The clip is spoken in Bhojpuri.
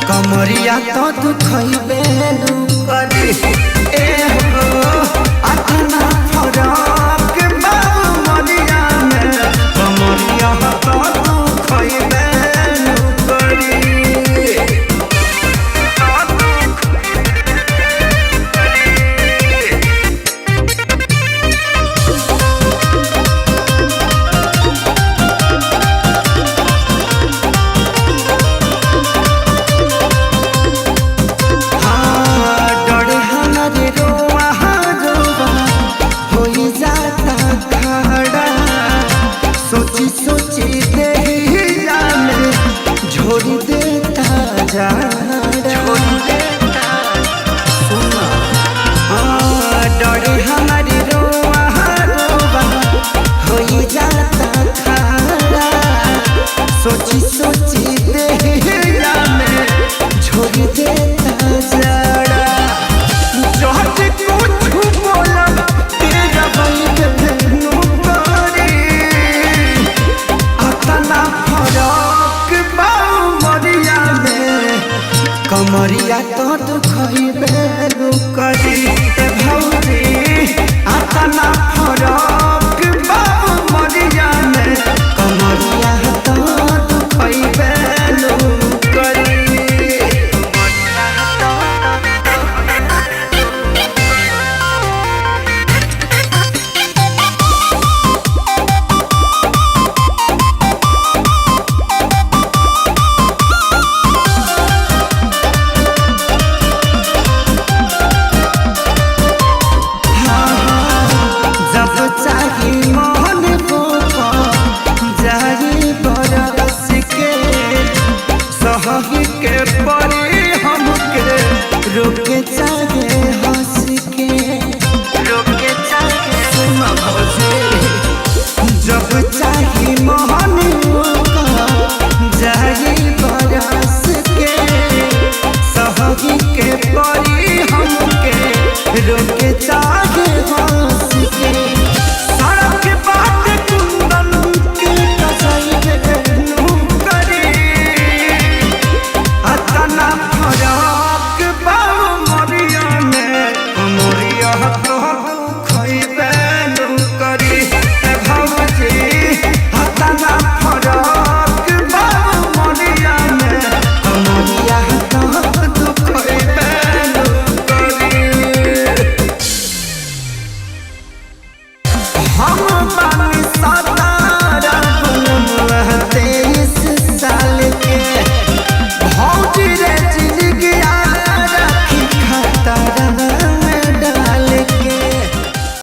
कमरिया तो दुखइबे नु करी ए हो अतना फरक बाबू मरिया में कमरिया तो दुखइबे नु करी। सोची सोची देहिया में झोरी देता डरे हमारी रोआ रोआ हो जाता खाड़ा। सोची सोची देहिया में झोरी देता जाड़ा। जहत कुछ बोला तेरा भाई कमरिया तो दुखइबे नु करी ए भौजी अतना फरक बाबू मरिया में कमरिया तो दुखइबे नु करी। के परी हमके रोके चाहे हंस के रोके चाहे सुना भौजी जब चाही मोहन जाही बरस के सहगी के परी हमके रोके चाहे हंस के सड़क बात कुंदन के कसई हम बानी साथ